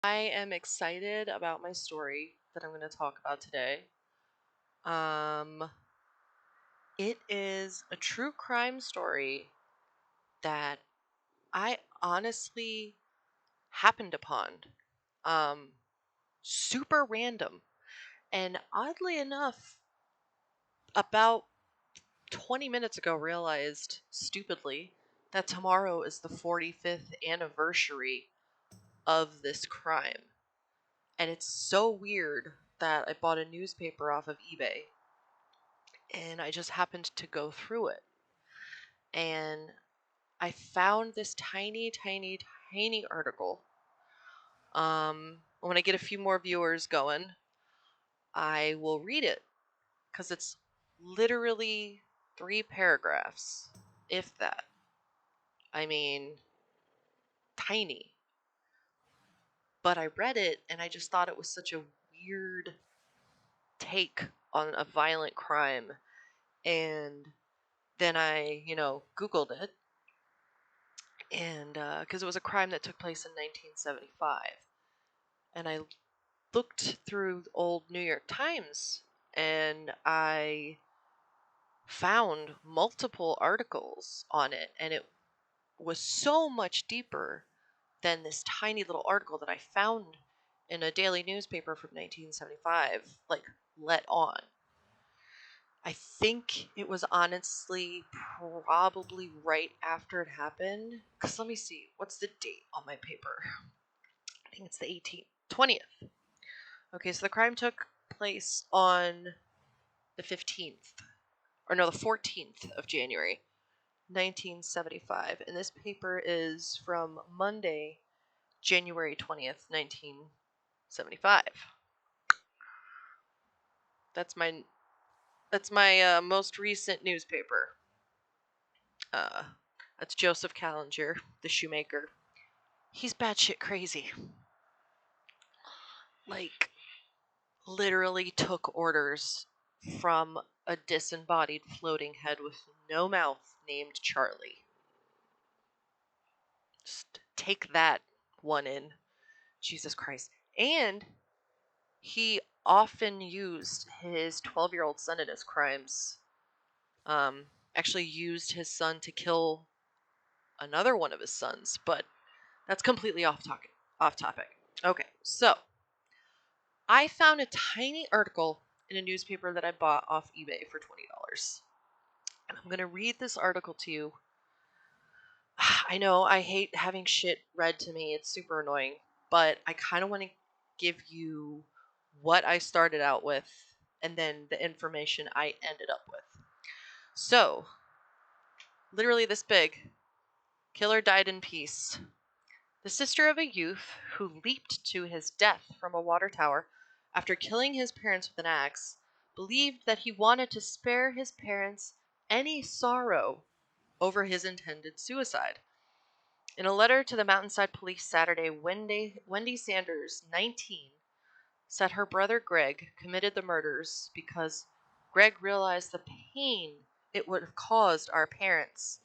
I am excited about my story that I'm going to talk about today. Um, it is a true crime story that I honestly happened upon. Um, Super random. And oddly enough, about 20 minutes ago, realized stupidly that tomorrow is the 45th anniversary of this crime. And it's so weird that I bought a newspaper off of eBay and I just happened to go through it. And I found this tiny, tiny, tiny article. When I get a few more viewers going, I will read it because it's literally 3 paragraphs, if that. I mean, tiny. But I read it and I just thought it was such a weird take on a violent crime. And then I, Googled it. And because it was a crime that took place in 1975. And I looked through old New York Times and I found multiple articles on it. And it was so much deeper than this tiny little article that I found in a daily newspaper from 1975, like, let on. I think it was honestly probably right after it happened. Because let me see, what's the date on my paper? I think it's the 18th, 20th. Okay, so the crime took place on the 15th, or no, the 14th of January, 1975. And this paper is from Monday, January 20th, 1975. That's my most recent newspaper. Uh, that's Joseph Callinger, the shoemaker. He's batshit crazy. Like, literally took orders from a disembodied floating head with no mouth named Charlie. Just take that one in. Jesus Christ. And he often used his 12-year-old son in his crimes. Actually used his son to kill another one of his sons, but that's completely off topic. Okay, so I found a tiny article in a newspaper that I bought off eBay for $20. And I'm going to read this article to you. I know I hate having shit read to me. It's super annoying. But I kind of want to give you what I started out with and then the information I ended up with. So, literally this big. Killer died in peace. The sister of a youth who leaped to his death from a water tower after killing his parents with an axe believed that he wanted to spare his parents any sorrow over his intended suicide. In a letter to the Mountainside Police Saturday, Wendy Sanders, 19, said her brother Greg committed the murders because Greg realized the pain it would have caused our parents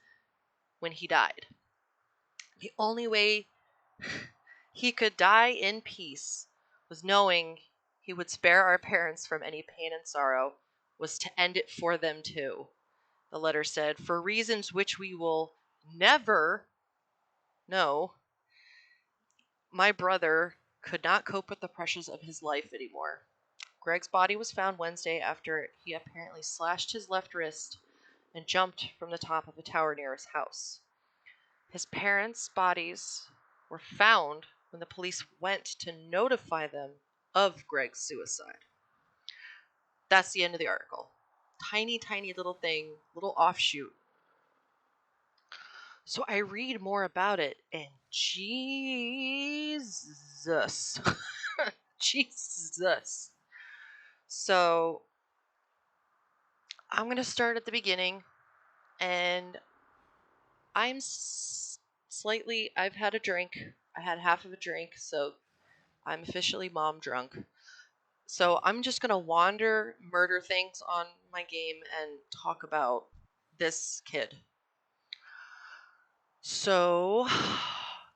when he died. The only way he could die in peace was knowing he would spare our parents from any pain and sorrow, was to end it for them too. The letter said, for reasons which we will never know, my brother could not cope with the pressures of his life anymore. Greg's body was found Wednesday after he apparently slashed his left wrist and jumped from the top of a tower near his house. His parents' bodies were found when the police went to notify them of Greg's suicide. That's the end of the article. Tiny, tiny little thing, little offshoot. So I read more about it, and Jesus. Jesus. So I'm going to start at the beginning, and I've had a drink. I had half of a drink, so I'm officially mom drunk. So I'm just going to wander, murder things on my game, and talk about this kid. So,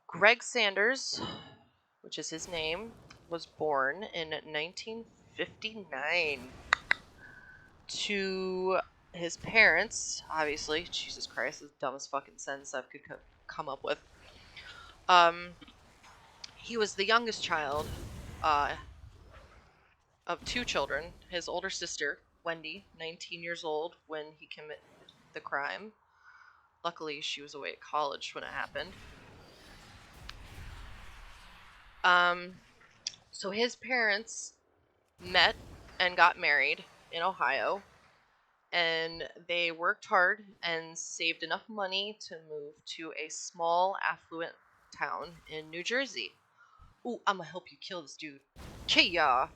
Greg Sanders which is his name, was born in 1959 to his parents. Obviously, Jesus Christ, the dumbest fucking sentence I could come up with. He was the youngest child of two children. His older sister, Wendy, 19 years old when he committed the crime. Luckily, she was away at college when it happened. So his parents met and got married in Ohio, and they worked hard and saved enough money to move to a small, affluent town in New Jersey. Ooh, I'm gonna help you kill this dude. Kia.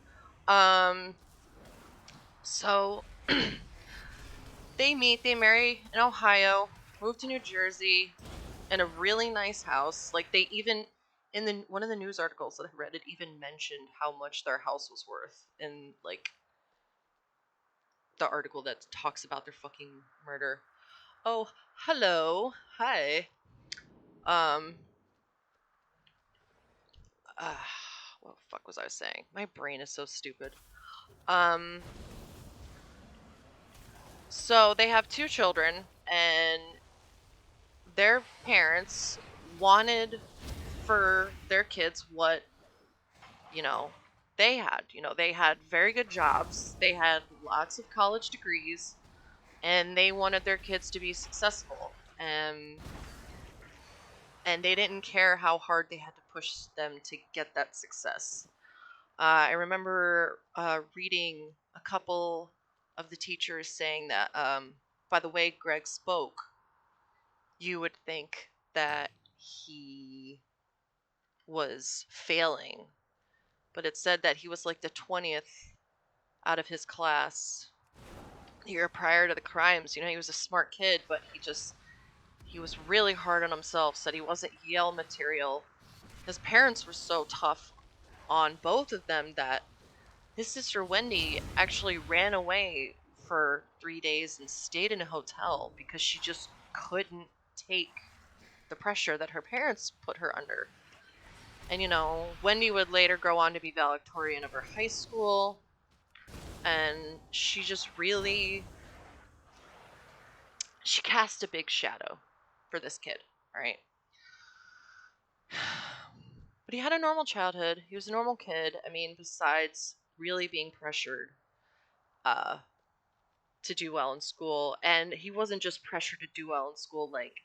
So they marry in Ohio, move to New Jersey in a really nice house. Like, they even, in one of the news articles that I read, it even mentioned how much their house was worth in, like, the article that talks about their fucking murder. Oh, hello. Hi. What the fuck was I saying? My brain is so stupid. So they have two children, and their parents wanted for their kids what, they had. They had very good jobs, they had lots of college degrees, and they wanted their kids to be successful. And they didn't care how hard they had to push them to get that success. I remember reading a couple of the teachers saying that, by the way Greg spoke, you would think that he was failing, but it said that he was like the 20th out of his class the year prior to the crimes. He was a smart kid, but he was really hard on himself, said he wasn't Yale material. His parents were so tough on both of them that his sister Wendy actually ran away for 3 days and stayed in a hotel because she just couldn't take the pressure that her parents put her under. And Wendy would later go on to be valedictorian of her high school, and she cast a big shadow for this kid, right? But he had a normal childhood. He was a normal kid. I mean, besides really being pressured to do well in school. And he wasn't just pressured to do well in school, like,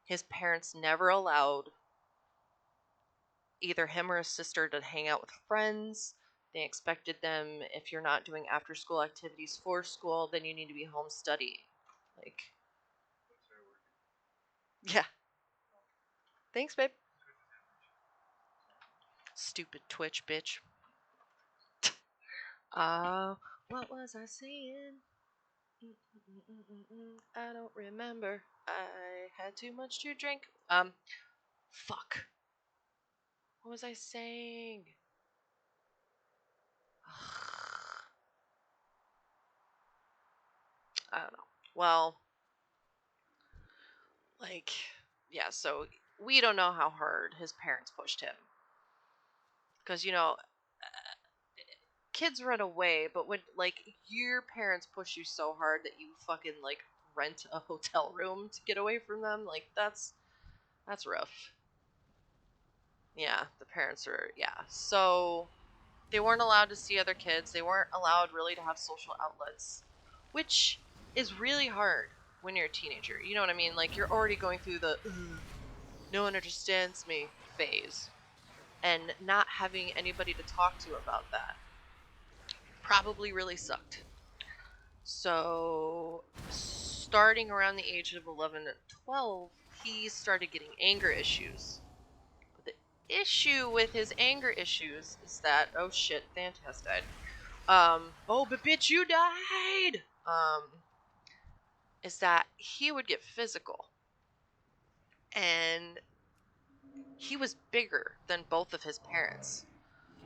his parents never allowed either him or his sister to hang out with friends. They expected them, if you're not doing after school activities for school, then you need to be home studying. Like, yeah. Thanks, babe. Stupid Twitch bitch. What was I saying? I don't remember. I had too much to drink. Fuck. What was I saying? I don't know. Well, like, yeah, so we don't know how hard his parents pushed him. Because, kids run away, but when, like, your parents push you so hard that you fucking, like, rent a hotel room to get away from them, like, that's rough. Yeah, the parents are, yeah. So they weren't allowed to see other kids. They weren't allowed really to have social outlets, which is really hard when you're a teenager. You know what I mean? Like, you're already going through the no one understands me phase, and not having anybody to talk to about that probably really sucked. So, starting around the age of 11 and 12, he started getting anger issues. But the issue with his anger issues is that, oh shit, Thantas died. Oh, but bitch, you died! Is that he would get physical. And he was bigger than both of his parents.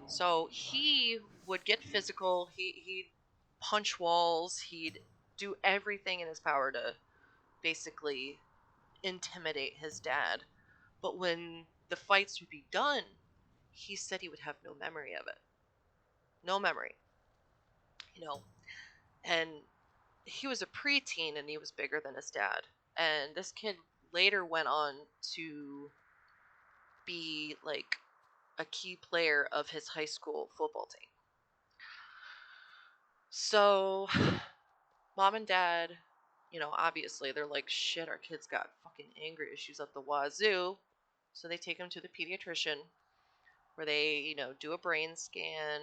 So he would get physical, he'd punch walls, he'd do everything in his power to basically intimidate his dad. But when the fights would be done, he said he would have no memory of it. No memory. You know, and he was a preteen and he was bigger than his dad. And this kid later went on to be like a key player of his high school football team. So, mom and dad, obviously they're like, shit, our kid's got fucking anger issues at the wazoo. So they take him to the pediatrician where they, do a brain scan,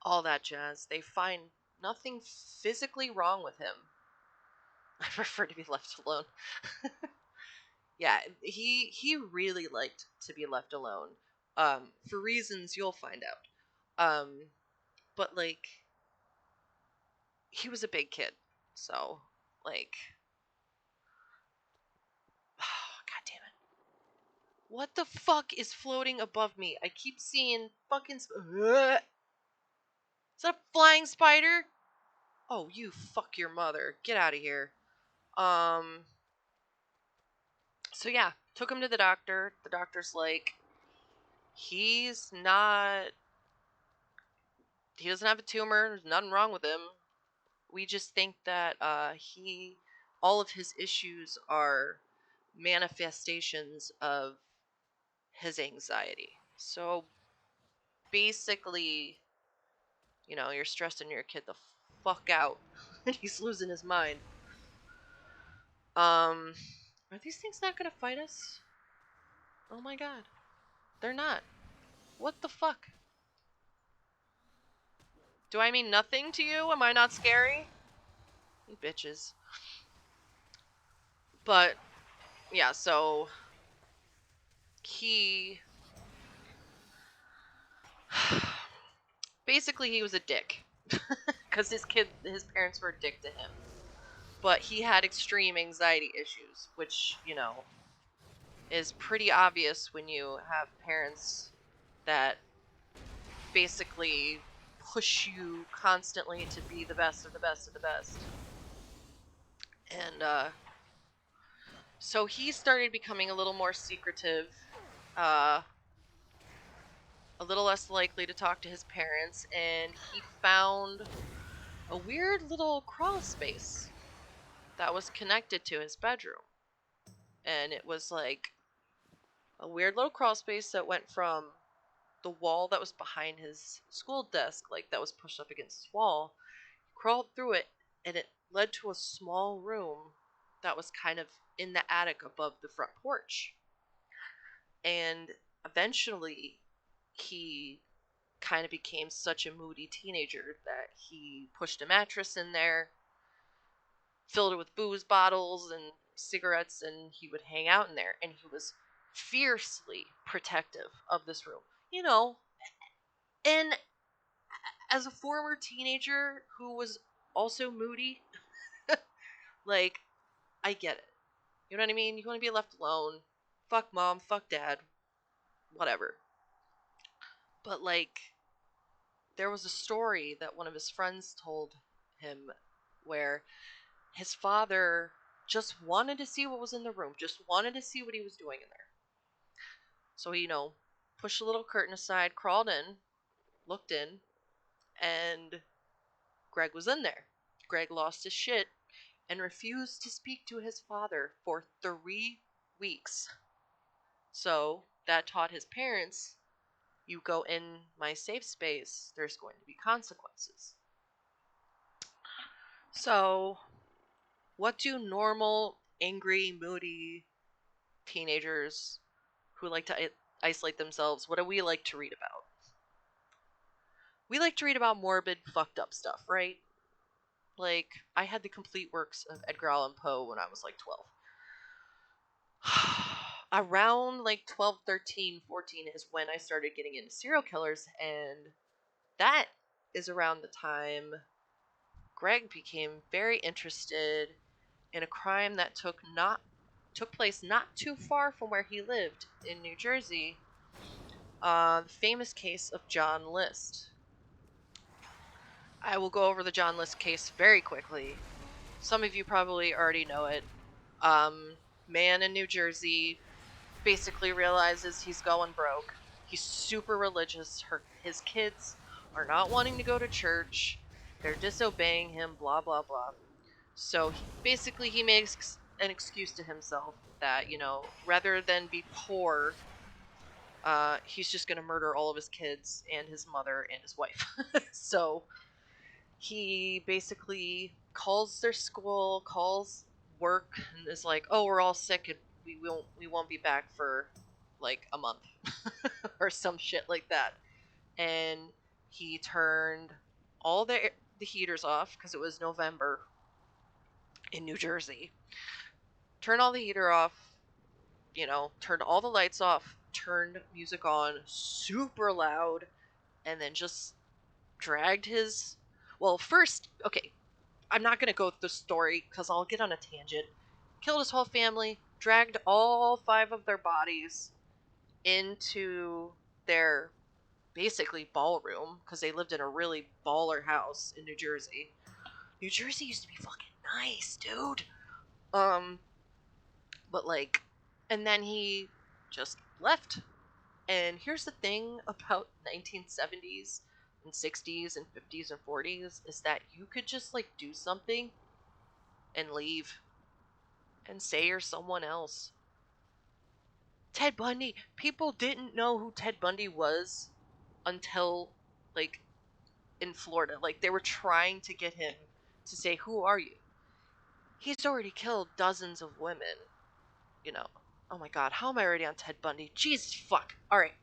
all that jazz. They find nothing physically wrong with him. I prefer to be left alone. Yeah, he really liked to be left alone. For reasons you'll find out. But like, he was a big kid, so like, god damn it, what the fuck is floating above me? I keep seeing fucking. Is that a flying spider? Oh, you fuck your mother! Get out of here. So yeah, took him to the doctor. The doctor's like, he's not. He doesn't have a tumor. There's nothing wrong with him. We just think that all of his issues are manifestations of his anxiety. So basically, you're stressing your kid the fuck out and he's losing his mind. Are these things not gonna fight us? Oh my god. They're not. What the fuck? Do I mean nothing to you? Am I not scary? You bitches. But yeah, so he basically he was a dick because his parents were a dick to him, but he had extreme anxiety issues, which is pretty obvious when you have parents that basically push you constantly to be the best of the best of the best. And so he started becoming a little more secretive, uh, a little less likely to talk to his parents, and he found a weird little crawl space that was connected to his bedroom. And it was like a weird little crawl space that went from the wall that was behind his school desk, like that was pushed up against his wall. He crawled through it, and it led to a small room that was kind of in the attic above the front porch. And eventually, he kind of became such a moody teenager that he pushed a mattress in there, filled it with booze bottles and cigarettes, and he would hang out in there. And he was fiercely protective of this room. And as a former teenager who was also moody, like, I get it. You know what I mean? You want to be left alone. Fuck mom, fuck dad, whatever. But, like, there was a story that one of his friends told him where his father just wanted to see what was in the room, just wanted to see what he was doing in there. So he, pushed a little curtain aside, crawled in, looked in, and Greg was in there. Greg lost his shit and refused to speak to his father for 3 weeks. So that taught his parents, you go in my safe space, there's going to be consequences. So, what do normal, angry, moody teenagers who like to isolate themselves, what do we like to read about? We like to read about morbid, fucked up stuff, right? Like, I had the complete works of Edgar Allan Poe when I was like 12. Around like 12, 13, 14 is when I started getting into serial killers, and that is around the time Greg became very interested in a crime that took place not too far from where he lived in New Jersey. The famous case of John List. I will go over the John List case very quickly. Some of you probably already know it. Man in New Jersey basically realizes he's going broke. He's super religious. His kids are not wanting to go to church. They're disobeying him, blah, blah, blah. So basically, he makes an excuse to himself that, rather than be poor, he's just going to murder all of his kids and his mother and his wife. So he basically calls their school, calls work, and is like, "Oh, we're all sick, and we won't be back for like a month," or some shit like that. And he turned all the heaters off because it was November in New Jersey. Turned all the heater off, turned all the lights off, turned music on super loud, and then just dragged his. Well, first, okay, I'm not going to go through the story because I'll get on a tangent. Killed his whole family, dragged all 5 of their bodies into their basically ballroom because they lived in a really baller house in New Jersey. New Jersey used to be fucking nice, dude. But like, and then he just left. And here's the thing about 1970s and 60s and 50s and 40s is that you could just like do something and leave and say you're someone else. Ted Bundy, people didn't know who Ted Bundy was until like in Florida. Like they were trying to get him to say, "Who are you?" He's already killed dozens of women, you know. Oh my god, how am I already on Ted Bundy? Jesus fuck. All right.